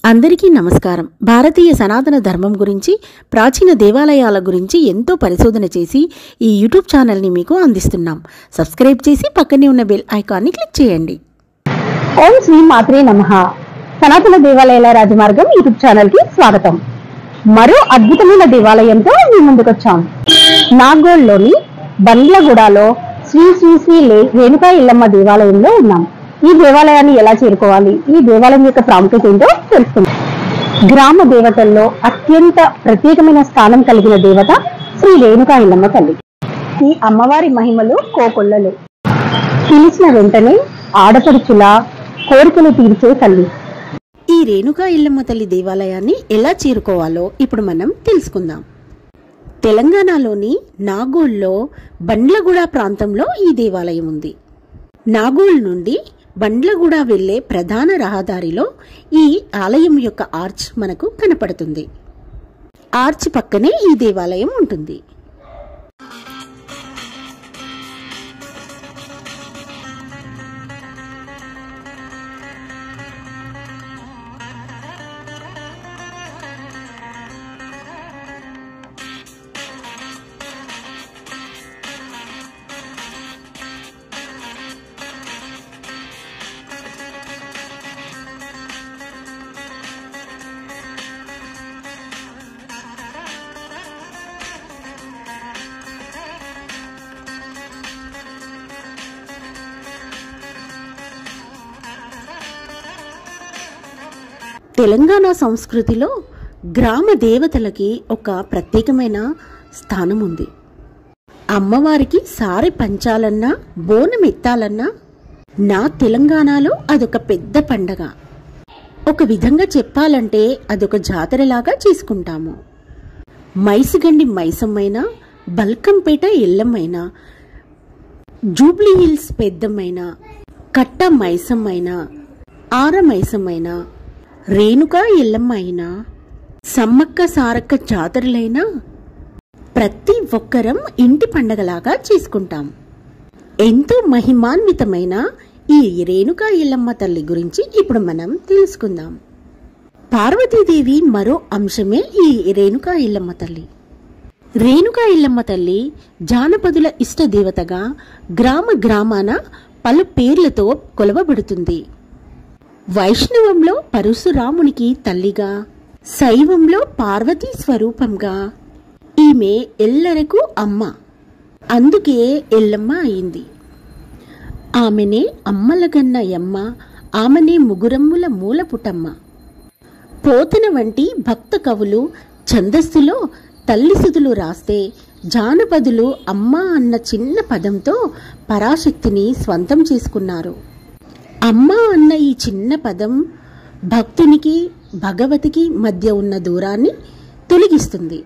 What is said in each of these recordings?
అందరికీ నమస్కారం. భారతీయ సనాతన ధర్మం గురించి, ప్రాచీన దేవాలయాల గురించి ఎంతో పరిశోధన చేసి ఈ యూట్యూబ్ ఛానల్ని మీకు అందిస్తున్నాం. సబ్స్క్రైబ్ చేసి పక్కనే ఉన్న బెల్ ఐకాన్ని క్లిక్ చేయండి. ఓం శ్రీ మాత్రే నమః. సనాతన దేవాలయాల రాజమార్గం యూట్యూబ్ ఛానల్ కి స్వాగతం. మరో అద్భుతమైన దేవాలయంతో మీ ముందుకొచ్చాం. నాగోల్లోని బండ్లగూడలో శ్రీ శ్రీ శ్రీ రేణుకా ఎల్లమ్మ దేవాలయంలో ఉన్నాం. ఈ దేవాలయాన్ని ఎలా చేరుకోవాలి, ఈ దేవాలయం యొక్క ప్రాముఖ్యత ఏంటో తెలుసుకుందాం. గ్రామ దేవతల్లో అత్యంత ప్రత్యేకమైన స్థానం కలిగిన దేవత శ్రీ రేణుకా ఎల్లమ్మ తల్లి. ఈ అమ్మవారి మహిమలు కోకొల్లలు. పిలిచిన వెంటనే ఆడపడుచుల కోరికలు తీర్చే తల్లి. ఈ రేణుకా ఎల్లమ్మ తల్లి దేవాలయాన్ని ఎలా చేరుకోవాలో ఇప్పుడు మనం తెలుసుకుందాం. తెలంగాణలోని నాగోల్లో బండ్లగూడ ప్రాంతంలో ఈ దేవాలయం ఉంది. నాగోల్ నుండి బండ్లగూడ వెళ్లే ప్రధాన రహదారిలో ఈ ఆలయం యొక్క ఆర్చ్ మనకు కనపడుతుంది. ఆర్చ్ పక్కనే ఈ దేవాలయం ఉంటుంది. తెలంగాణ సంస్కృతిలో గ్రామ దేవతలకి ఒక ప్రత్యేకమైన స్థానం ఉంది. అమ్మవారికి సారె పంచాలన్నా, బోనం ఎత్తాలన్నా నా తెలంగాణలో అదొక పెద్ద పండగ. ఒక విధంగా చెప్పాలంటే అదొక జాతరలాగా చేసుకుంటాము. మైసిగండి మైసమ్మైనా, బల్కంపేట ఎల్లమ్మైనా, జూబ్లీ హిల్స్ పెద్దమ్మైనా, కట్ట మైసమ్మైనా, ఆర మైసమ్మైనా, రేణుకా ఎల్లమ్మ అయినా, సమ్మక్క సారక్క జాతరలైనా ప్రతి ఒక్కరం ఇంటి పండగలాగా చేసుకుంటాం. ఎంతో మహిమాన్వితమైన ఈ రేణుకా ఎల్లమ్మ తల్లి గురించి ఇప్పుడు మనం తెలుసుకుందాం. పార్వతీదేవి మరో అంశమే ఈ రేణుకా ఎల్లమ్మ తల్లి. రేణుకా ఎల్లమ్మ తల్లి జానపదుల ఇష్ట దేవతగా గ్రామ గ్రామాన పలు పేర్లతో కొలవబడుతుంది. వైష్ణవంలో పరశురామునికి తల్లిగా, శైవంలో పార్వతీ స్వరూపంగా ఈమె ఎల్లరకు అమ్మ. అందుకే ఎల్లమ్మ అయింది. ఆమెనే అమ్మలగన్న యమ్మ, ఆమెనే ముగురమ్ముల మూలపుటమ్మ. పోతన వంటి భక్త కవులు ఛందస్సులో తల్లిసుదులు రాస్తే, జానపదులు అమ్మ అన్న చిన్న పదంతో పరాశక్తిని స్వంతం చేసుకున్నారు. అమ్మ అన్న ఈ చిన్న పదం భక్తునికి భగవతికి మధ్య ఉన్న దూరాన్ని తొలగిస్తుంది.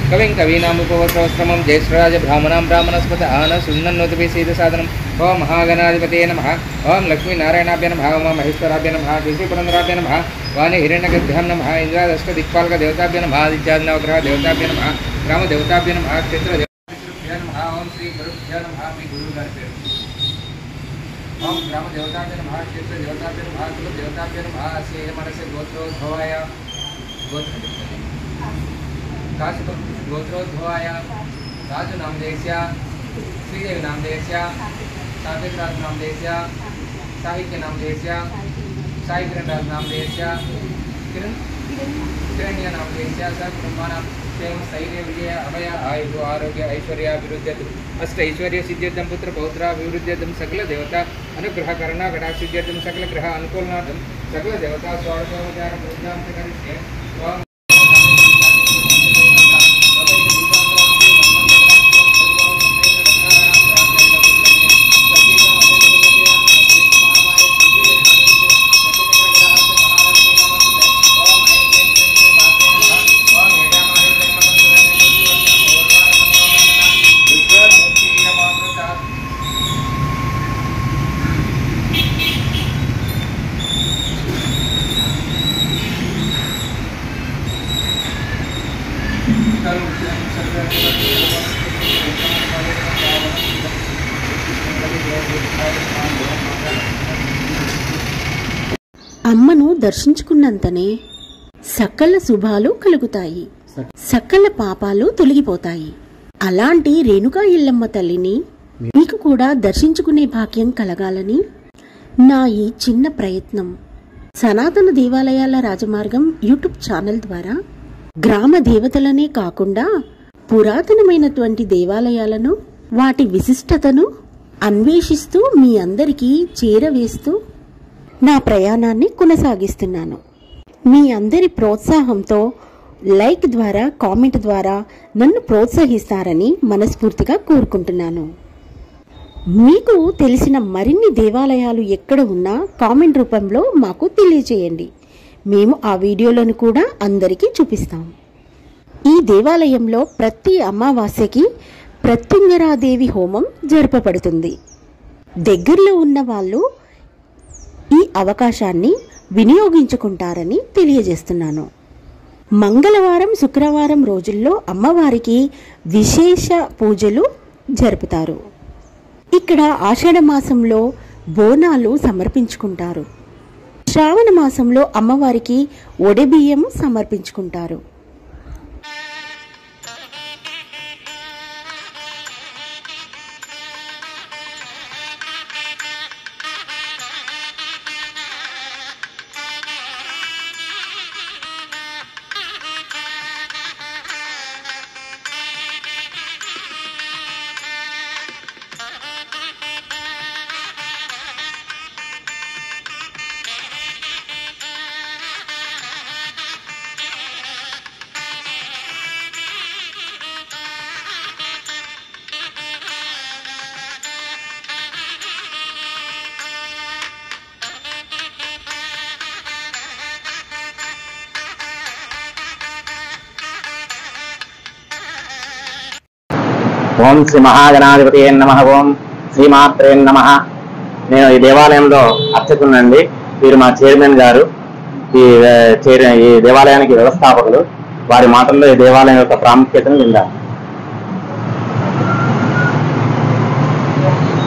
कविं कवीनामुपवस्त्रमं ज्येष्ठराज ब्राह्मणां ब्राह्मणस्पत आनशृण्वन्नोतिभिः सीदसादनम् ओं महागणाधिपतये नमः। ओं लक्ष्मीनारायणाभ्य नमः। ओं महेश्वराभ्य नमः। देवीपुरन्दराभ्य नमः। वाणी हिरण्यगर्भ्यां नमः। इन्द्रादष्टदिक्पालकदेवताभ्य नमः। आदित्यादिनवग्रहदेवताभ्य नमः। ग्रामदेवताभ्य नमः। क्षेत्रदेवताभ्यो नमः। ओं श्री गुरुभ्यो नमः। मी गुरुगारि ओं ग्रामदेवताभ्य नमः। क्षेत्रदेवताभ्य नमः। कुलदेवताभ्य नमः। अस्य मनस्य गोत्रोद्भवाय गोत्रोद्भवाय राजु नामदेस्य, श्रीदेवी नामदेस्य, सावित्राज नामदेस्य, साहित्य नामदेस्य, साई किरण राज नामदेस्य, किरण्य नामदेस्य, स कुटुंबानां क्षेम स्थैर्य विजय अभय आयु आरोग्य ऐश्वर्याभिवृद्ध्यर्थम् अष्ट ऐश्वर्य सिद्ध्यर्थं पुत्र पौत्राभिवृद्ध्यर्थं सकल देवता अनुग्रह करुणा कटाक्षिद्ध्यर्थं सकल ग्रह अनुकूलनार्थं सकल देवता षोडशोपचार पूजां च करिष्ये। ओम అమ్మను దర్శించుకున్నంతనే సకల శుభాలు కలుగుతాయి, సకల పాపాలు తొలగిపోతాయి. అలాంటి రేణుకా ఎల్లమ్మ తల్లిని మీకు కూడా దర్శించుకునే భాగ్యం కలగాలని నా ఈ చిన్న ప్రయత్నం. సనాతన దేవాలయాల రాజమార్గం యూట్యూబ్ ఛానల్ ద్వారా గ్రామ దేవతలనే కాకుండా పురాతనమైనటువంటి దేవాలయాలను, వాటి విశిష్టతను అన్వేషిస్తూ మీ అందరికీ చేరవేస్తూ నా ప్రయాణాన్ని కొనసాగిస్తున్నాను. మీ అందరి ప్రోత్సాహంతో లైక్ ద్వారా, కామెంట్ ద్వారా నన్ను ప్రోత్సహిస్తారని మనస్ఫూర్తిగా కోరుకుంటున్నాను. మీకు తెలిసిన మరిన్ని దేవాలయాలు ఎక్కడ ఉన్నా కామెంట్ రూపంలో మాకు తెలియజేయండి. మేము ఆ వీడియోలను కూడా అందరికీ చూపిస్తాం. ఈ దేవాలయంలో ప్రతి అమావాస్యకి ప్రత్యంగరాదేవి హోమం జరపబడుతుంది. దగ్గరలో ఉన్న వాళ్ళు ఈ అవకాశాన్ని వినియోగించుకుంటారని తెలియజేస్తున్నాను. మంగళవారం, శుక్రవారం రోజుల్లో అమ్మవారికి విశేష పూజలు జరుపుతారు. ఇక్కడ ఆషాఢ మాసంలో బోనాలు సమర్పించుకుంటారు. శ్రావణ మాసంలో అమ్మవారికి ఒడెబియ్యం సమర్పించుకుంటారు. ఓం శ్రీ మహాగణాధిపతి నమః. ఓం శ్రీమాత్రే నమః. నేను ఈ దేవాలయంలో అర్చకునండి. వీరు మా చైర్మన్ గారు, ఈ దేవాలయానికి వ్యవస్థాపకులు. వారి మాటల్లో ఈ దేవాలయం యొక్క ప్రాముఖ్యతను విందాం.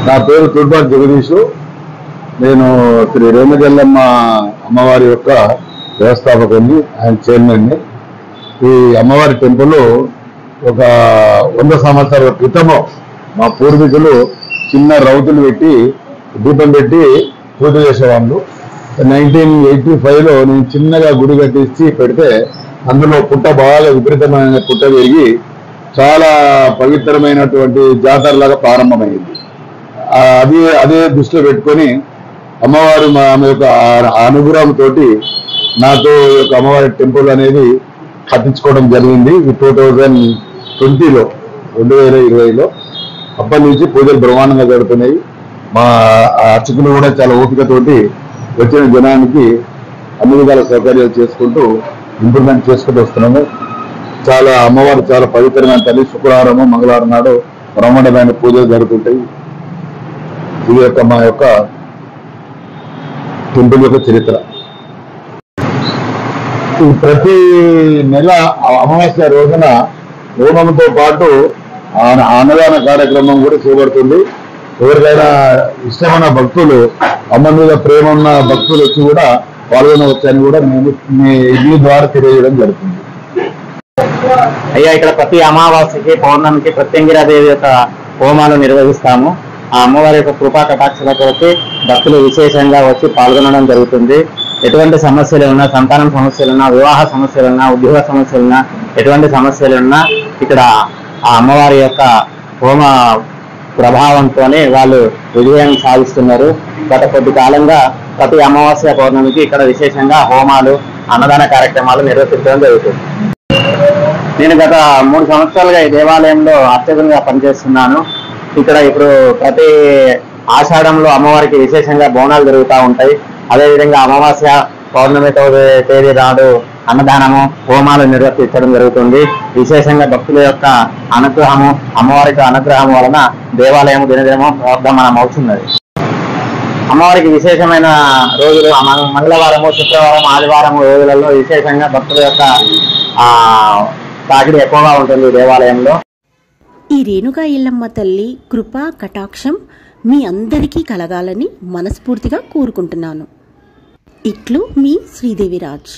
నా పేరు తుర్బాటి జగదీషు. నేను శ్రీ రేణుకెల్లమ్మ అమ్మవారి యొక్క వ్యవస్థాపకుని, ఆయన చైర్మన్ని. ఈ అమ్మవారి టెంపుల్ ఒక 100 సంవత్సరాల క్రితము మా పూర్వీకులు చిన్న రౌతులు పెట్టి దీపం పెట్టి పూజ చేసేవాళ్ళు. 1985లో నేను చిన్నగా గుడి కట్టించి పెడితే అందులో పుట్ట బాగా విపరీతమైన పుట్ట పెరిగి చాలా పవిత్రమైనటువంటి జాతరలాగా ప్రారంభమైంది. అదే దృష్టిలో పెట్టుకొని అమ్మవారు ఆమె యొక్క అనుగ్రహంతో నాతో ఈ యొక్క అమ్మవారి టెంపుల్ అనేది కట్టించుకోవడం జరిగింది. 2020లో అప్పటి నుంచి పూజలు బ్రహ్మాండంగా జరుగుతున్నాయి. మా అర్చకులు కూడా చాలా ఓపికతోటి వచ్చిన జనానికి అన్ని విధాల సౌకర్యాలు చేసుకుంటూ ఇంప్రూవ్మెంట్ చేసుకుంటూ వస్తున్నాము. చాలా అమ్మవారు చాలా పవిత్రమైన తల్లి. శుక్రవారము, మంగళవారం నాడు బ్రహ్మాండమైన పూజలు జరుగుతుంటాయి. ఇది యొక్క మా యొక్క టెంపుల్ యొక్క చరిత్ర. ప్రతి నెల అమావాస్య రోజున హోమంతో పాటు అన్నదాన కార్యక్రమం కూడా చేపడుతుంది. ఎవరికైనా ఇష్టమైన భక్తులు, అమ్మ మీద ప్రేమ ఉన్న భక్తులు వచ్చి కూడా పాల్గొనవచ్చని కూడా మేము మీ ద్వారా తెలియజేయడం జరుగుతుంది. అయ్యా, ఇక్కడ ప్రతి అమావాస్యకి, పౌర్ణమికి ప్రత్యంగిరాదేవి యొక్క హోమాలు నిర్వహిస్తాము. ఆ అమ్మవారి యొక్క కృపా కటాక్షలతో భక్తులు విశేషంగా వచ్చి పాల్గొనడం జరుగుతుంది. ఎటువంటి సమస్యలు ఉన్నా, సంతానం సమస్యలున్నా, వివాహ సమస్యలున్నా, ఉద్యోగ సమస్యలున్నా, ఎటువంటి సమస్యలున్నా ఇక్కడ ఆ అమ్మవారి యొక్క హోమ ప్రభావంతోనే వాళ్ళు విజయం సాధిస్తున్నారు. గత కొద్ది కాలంగా ప్రతి అమావాస్య పౌర్ణమికి ఇక్కడ విశేషంగా హోమాలు, అన్నదాన కార్యక్రమాలు నిర్వహించడం జరుగుతుంది. నేను గత 3 సంవత్సరాలుగా ఈ దేవాలయంలో అర్చకునిగా పనిచేస్తున్నాను. ఇక్కడ ఇప్పుడు ప్రతి ఆషాఢంలో అమ్మవారికి విశేషంగా బోనాలు జరుగుతూ ఉంటాయి. అదేవిధంగా అమావాస్య పౌర్ణమి తేదీ నాడు అన్నదానము, హోమాలు నిర్వర్తించడం జరుగుతుంది. విశేషంగా భక్తుల యొక్క అనుగ్రహము, అమ్మవారికి అనుగ్రహం వలన దేవాలయం దినదినము వర్ధమానం అవుతున్నది. అమ్మవారికి విశేషమైన రోజులు మంగళవారము, శుక్రవారం, ఆదివారము రోజులలో విశేషంగా భక్తుల యొక్క తాకిడి ఎక్కువగా ఉంటుంది దేవాలయంలో. ఈ రేణుకా ఎల్లమ్మ తల్లి కృపా కటాక్షం మీ అందరికీ కలగాలని మనస్ఫూర్తిగా కోరుకుంటున్నాను. ఇట్లు మీ శ్రీదేవిరాజ్.